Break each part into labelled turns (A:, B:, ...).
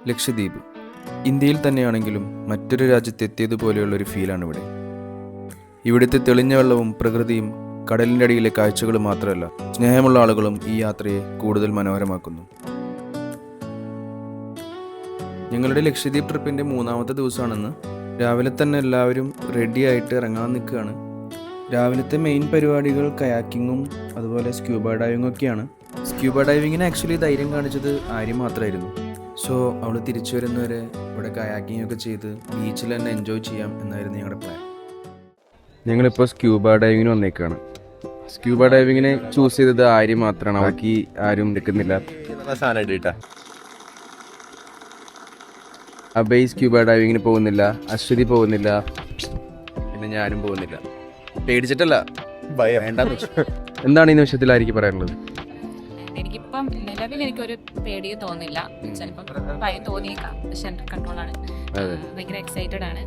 A: ലക്ഷദ്വീപ് ഇന്ത്യയിൽ തന്നെയാണെങ്കിലും മറ്റൊരു രാജ്യത്തെത്തിയതുപോലെയുള്ളൊരു ഫീലാണ് ഇവിടെ. ഇവിടുത്തെ തെളിഞ്ഞ വെള്ളവും പ്രകൃതിയും കടലിൻ്റെ അടിയിലെ കാഴ്ചകളും മാത്രമല്ല, സ്നേഹമുള്ള ആളുകളും ഈ യാത്രയെ കൂടുതൽ മനോഹരമാക്കുന്നു. ഞങ്ങളുടെ ലക്ഷദ്വീപ് ട്രിപ്പിൻ്റെ 3ാമത്തെ ദിവസമാണെന്ന്. രാവിലെ തന്നെ എല്ലാവരും റെഡിയായിട്ട് ഇറങ്ങാൻ നിൽക്കുകയാണ്. രാവിലത്തെ മെയിൻ പരിപാടികൾ കയാക്കിങ്ങും അതുപോലെ സ്ക്യൂബ ഡൈവിങ്ങും ഒക്കെയാണ്. സ്ക്യൂബ ഡൈവിങ്ങിന് ആക്ച്വലി ധൈര്യം കാണിച്ചത് ആര്യം മാത്രമായിരുന്നു. സോ അവൾ തിരിച്ചു വരുന്നവരെ ഇവിടെ കയാക്കിംഗ് ഒക്കെ ചെയ്ത് ബീച്ചിൽ തന്നെ എൻജോയ് ചെയ്യാം എന്നായിരുന്നു ഞങ്ങളുടെ പ്ലാൻ. ഞങ്ങളിപ്പോൾ സ്ക്യൂബ ഡൈവിങ്ങിന് വന്നേക്കാണ്. സ്ക്യൂബ ഡൈവിങ്ങിനെ ചൂസ് ചെയ്തത് ആര്യം മാത്രമാണ്, ബാക്കി ആരും നിൽക്കുന്നില്ല. അബൈ സ്ക്യൂബ ഡൈവിങ്ങിന് പോകുന്നില്ല, അശ്വതി പോകുന്നില്ല, പിന്നെ ഞാനും പോകുന്നില്ല. പേടിച്ചിട്ടല്ല, വേണ്ടെന്ന് വെച്ചു. എന്താണ് ഈ നിമിഷത്തിൽ ആയിരിക്കും പറയാനുള്ളത്?
B: എനിക്കിപ്പം നിലവിൽ എനിക്കൊരു പേടിയും തോന്നില്ല. ചിലപ്പം ഭയം തോന്നിയേക്കാം, പക്ഷെ എൻ്റെ കൺട്രോളാണ്. ഭയങ്കര എക്സൈറ്റഡ് ആണ്.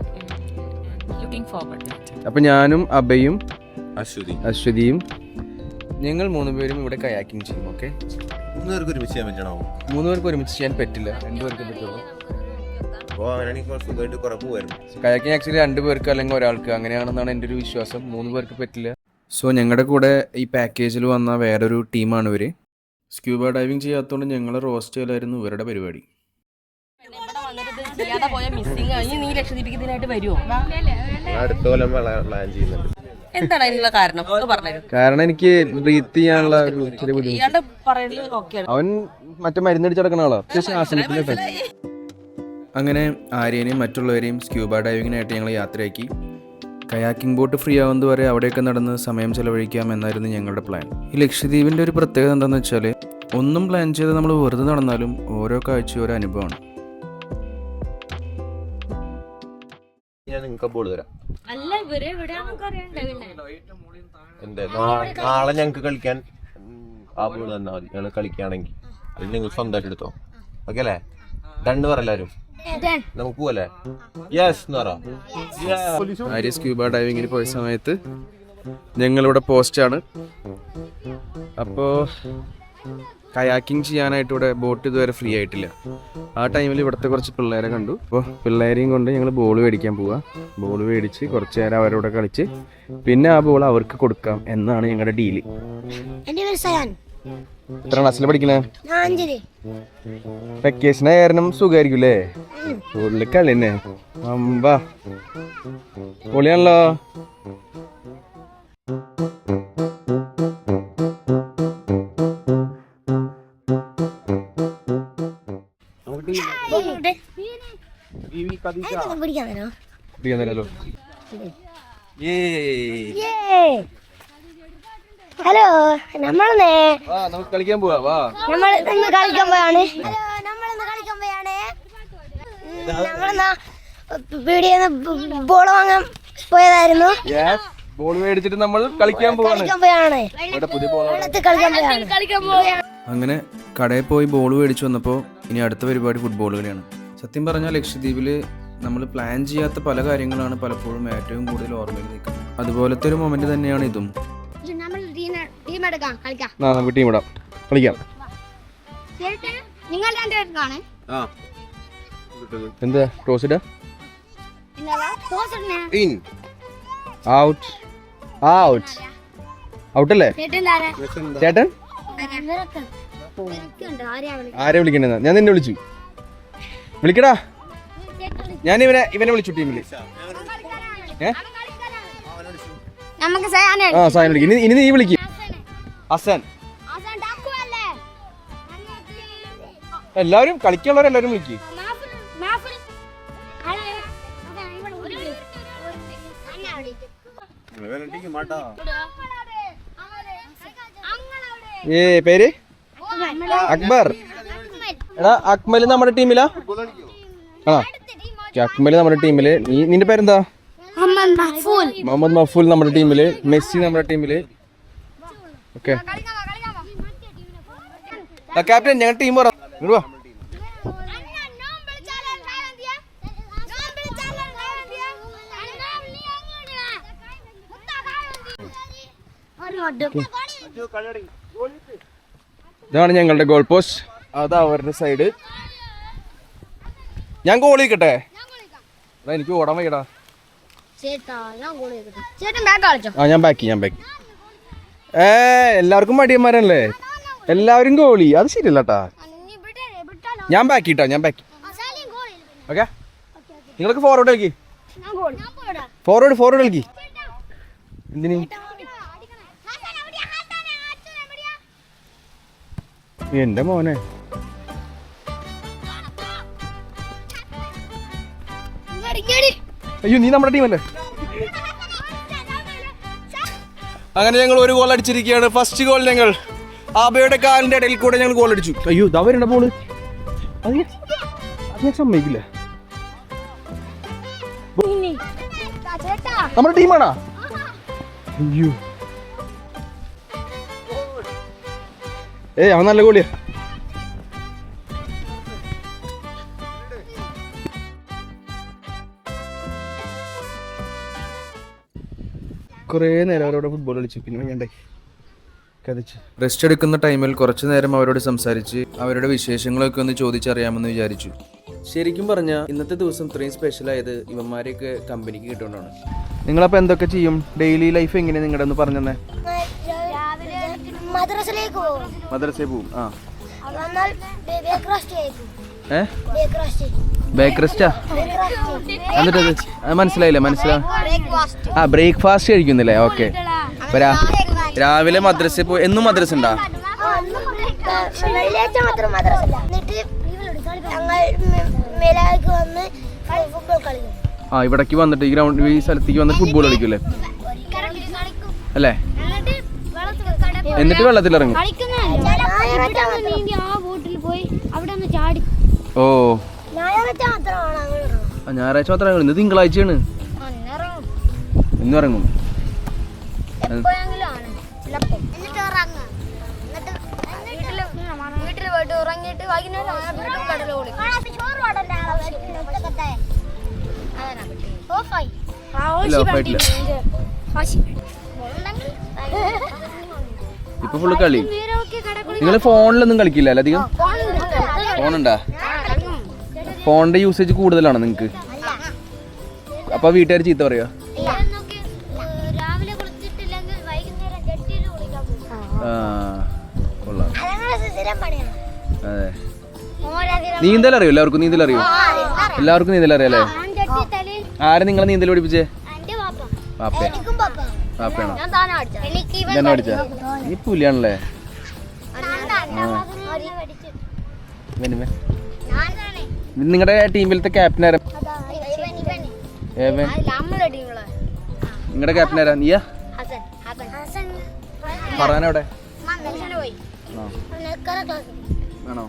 B: Looking forward.
A: അപ്പം ഞാനും അബയും അശ്വതിയും ഞങ്ങൾ 3 പേരും ഇവിടെ കയാക്കിങ് ചെയ്യും. ഓക്കെ,
C: 3 പേർക്ക് ഒരുമിച്ച് ചെയ്യാൻ പറ്റണോ?
A: 3 പേർക്ക് ഒരുമിച്ച് ചെയ്യാൻ പറ്റില്ല, 2 പേർക്ക് പറ്റുള്ളൂ. കയാക്കിങ് ആക്ച്വലി 2 പേർക്ക് അല്ലെങ്കിൽ ഒരാൾക്ക്, അങ്ങനെയാണെന്നാണ് എൻ്റെ ഒരു വിശ്വാസം. 3 പേർക്ക് പറ്റില്ല. സോ ഞങ്ങളുടെ കൂടെ ഈ പാക്കേജിൽ വന്ന വേറൊരു ടീമാണ് ഇവർ. സ്ക്യൂബ ഡൈവിങ് ചെയ്യാത്തതുകൊണ്ട് ഞങ്ങൾ റോസ്റ്റ് ചെയ്യലായിരുന്നു ഇവരുടെ പരിപാടി. കാരണം എനിക്ക് ബ്രീത്ത് ചെയ്യാനുള്ള ചെറിയ ബുദ്ധിമുട്ട്. അവൻ മറ്റേ മരുന്നടിച്ച് നടക്കുന്ന ആളാ. അങ്ങനെ ആര്യനെയും മറ്റുള്ളവരെയും സ്ക്യൂബ ഡൈവിങ്ങിനായിട്ട് ഞങ്ങൾ യാത്രയാക്കി. കയാക്കിംഗ് ബോട്ട് ഫ്രീ ആവുന്നത് വരെ അവിടെയൊക്കെ നടന്ന് സമയം ചെലവഴിക്കാം എന്നായിരുന്നു ഞങ്ങളുടെ പ്ലാൻ. ഈ ലക്ഷദ്വീപിൻ്റെ ഒരു പ്രത്യേകത എന്താണെന്ന് വെച്ചാൽ, ഒന്നും പ്ലാൻ ചെയ്ത് നമ്മൾ വെറുതെ നടന്നാലും ഓരോ കാഴ്ചയും ഓരോ അനുഭവമാണ്.
C: നാളെ ഞങ്ങക്ക് കളിക്കാൻ ആ ബോൾ തന്നാ മതി. ഞങ്ങൾ കളിക്കുകയാണെങ്കിൽ അത് നിങ്ങൾ സ്വന്തമായിട്ട് എടുത്തോ. ഓക്കെ അല്ലേ? ഡണ്ണ് പറ എല്ലാവരും. നമുക്ക് പോവല്ലേ? യെസ് എന്ന് പറ.
A: ആര്യ സ്ക്യൂബ ഡൈവിങ്ങിന് പോയ സമയത്ത് ഞങ്ങളിവിടെ പോസ്റ്റാണ്. അപ്പോൾ കയാക്കിംഗ് ചെയ്യാനായിട്ട് ഇവിടെ ബോട്ട് ഇതുവരെ ഫ്രീ ആയിട്ടില്ല. ആ ടൈമിൽ ഇവിടുത്തെ കുറച്ച് പിള്ളേരെ കണ്ടു. അപ്പോൾ പിള്ളേരെയും കൊണ്ട് ഞങ്ങൾ ബോൾ മേടിക്കാൻ പോവുക. ബോൾ മേടിച്ച് കുറച്ച് നേരം അവരോട് കളിച്ച് പിന്നെ ആ ബോൾ അവർക്ക് കൊടുക്കാം എന്നാണ് ഞങ്ങളുടെ ഡീല്. എത്ര ക്ലാസ്സിൽ പഠിക്കണേ? വെക്കേഷൻ കാരണം സുഖമായിരിക്കും അല്ലേ? കൂടുതൽ കളി തന്നെ. അമ്പാ പൊളിയാണല്ലോ.
D: ഹലോ,
A: നമുക്ക് കളിക്കാൻ പോവാ. വാ,
D: നമ്മളിന്ന് കളിക്കാൻ പോയാണ്. ബോൾ വാങ്ങാൻ പോയതായിരുന്നു.
A: ബോൾ മേടിച്ചിട്ട് നമ്മൾ കളിക്കാൻ പോവാണ്. അങ്ങനെ കടയിൽ പോയി ബോൾ മേടിച്ചു വന്നപ്പോൾ ഇനി അടുത്ത പരിപാടി ഫുട്ബോൾ കളിയാണ്. സത്യം പറഞ്ഞാൽ ലക്ഷദ്വീപിൽ നമ്മൾ പ്ലാൻ ചെയ്യാത്ത പല കാര്യങ്ങളാണ് പലപ്പോഴും ഏറ്റവും കൂടുതൽ ഓർമ്മയിൽ നിൽക്കുന്നത്. അതുപോലത്തെ ഒരു മൊമെന്റ് തന്നെയാണ് ഇതും. നമുക്ക് ടീം ഇടാം, കളിക്കാം. എന്താ ക്രോസ് ഇടാ? ഔട്ട് ഔട്ട് ഔട്ട് അല്ലേ ചേട്ടൻ? ആരെ വിളിക്കണ്ടെന്നാ? ഞാൻ നിന്നെ വിളിച്ചു. വിളിക്കടാ. ഞാൻ ഇവനെ വിളിച്ചു ടീമില്. ആ സായൻ വിളിക്കും. ഇനി നീ വിളിക്കും. ഹസൻ. എല്ലാവരും കളിക്കാനുള്ളവരെല്ലാവരും വിളിക്കും. പേര് അക്ബർ. എടാ അക്മൽ നമ്മുടെ ടീമിലാ? ആ, അക്മൽ നമ്മുടെ ടീമില്. നിന്റെ പേരെന്താ? മുഹമ്മദ് മഫൂൽ നമ്മുടെ ടീമില്. മെസ്സി നമ്മുടെ ടീമില്. ഓക്കെ ക്യാപ്റ്റൻ, ഞങ്ങളുടെ ടീം പറ. ഇതാണ് ഞങ്ങളുടെ ഗോൾ പോസ്റ്റ്. അതാ അവരുടെ സൈഡ്. ഞാൻ ഗോൾ ചെയ്യിക്കട്ടെ? എനിക്ക് ഓടാൻ വയ്യടാ. ആ ഞാൻ ബാക്കി. എല്ലാവർക്കും മടിയന്മാരല്ലേ, എല്ലാവരും ഗോളി. അത് ശരിയല്ല കേട്ടാ. ഞാൻ ബാക്കി. ഓക്കെ, നിങ്ങൾക്ക് ഫോർവേഡ് കളിക്ക്. ഫോർവേഡ് കളിക്ക്. എന്തിന്? എന്റെ മോനെ, അയ്യോ നീ നമ്മുടെ ടീമല്ലേ. അങ്ങനെ ഞങ്ങൾ ഒരു ഗോൾ അടിച്ചിരിക്കുകയാണ്. ഫസ്റ്റ് ഗോൾ ഞങ്ങൾ ആബയുടെ കാലിന്റെ ഇടയിൽ കൂടെ ഞങ്ങൾ ഗോൾ അടിച്ചു. അയ്യോ ഇതാ വരണ്ട ബോള്. അത് ഞാൻ സമ്മതിക്കില്ല. നമ്മുടെ ടീമാണോ? അയ്യോ അവൻ നല്ല ഗോളിയാ. കുറേ നേരം അവരോട് ഫുട്ബോൾ കളിച്ചു. പിന്നെ ഞാൻ കഥച്ച് റെസ്റ്റ് എടുക്കുന്ന ടൈമിൽ കുറച്ചു നേരം അവരോട് സംസാരിച്ച് അവരുടെ വിശേഷങ്ങളൊക്കെ ഒന്ന് ചോദിച്ചറിയാമെന്ന് വിചാരിച്ചു. ശരിക്കും പറഞ്ഞാൽ ഇന്നത്തെ ദിവസം ഇത്രയും സ്പെഷ്യലായത് ഇവന്മാരെയൊക്കെ കമ്പനിക്ക് കിട്ടുകൊണ്ടാണ്. നിങ്ങളപ്പോൾ എന്തൊക്കെ ചെയ്യും? ഡെയിലി ലൈഫ് എങ്ങനെയാണ് നിങ്ങളുടെ ഒന്ന് പറഞ്ഞു തന്നെ.
D: മദ്രസയിലേക്ക്
A: പോവും. ആ ബേക്കറസ്റ്റാ? എന്നിട്ടത് മനസ്സിലായില്ല. ആ ബ്രേക്ക്ഫാസ്റ്റ് കഴിക്കുന്നില്ലേ? ഓക്കെ. രാവിലെ മദ്രസയിൽ പോയി. എന്നും മദ്രസ ഉണ്ടാ? ആ ഇവിടേക്ക് വന്നിട്ട് ഈ ഗ്രൗണ്ട് ഈ സ്ഥലത്തേക്ക് വന്നിട്ട് ഫുട്ബോൾ കളിക്കൂലേ അല്ലേ? എന്നിട്ട് വെള്ളത്തിലിറങ്ങും. ഓ ഞായറാഴ്ച മാത്രം. ഇന്ന് തിങ്കളാഴ്ചയാണ്. ഇന്ന് ഇറങ്ങും. ഇപ്പൊ ഫുള്ള് കളി. നിങ്ങൾ ഫോണിലൊന്നും കളിക്കില്ല അല്ലേ അധികം? ഫോണുണ്ടാ? ഫോണിന്റെ യൂസേജ് കൂടുതലാണോ നിങ്ങക്ക്? അപ്പൊ വീട്ടുകാർ ചീത്ത പറയാ? കൊള്ളാം. അതെ. നീന്തലറിയോ? എല്ലാവർക്കും നീന്തലറിയോ? എല്ലാവർക്കും നീന്തലറിയാലേ? ആരെ നിങ്ങളെ നീന്തൽ പഠിപ്പിച്ചേ? പാപ്പയാണോ? ഇതെന്നെ പഠിച്ച? നീ പുലിയാണല്ലേ? നിങ്ങളുടെ ടീമിലത്തെ ക്യാപ്റ്റൻ ആരാ? നിങ്ങളുടെ ക്യാപ്റ്റൻ ആരാ? നീയാ? പറയാനവിടെ ആണോ?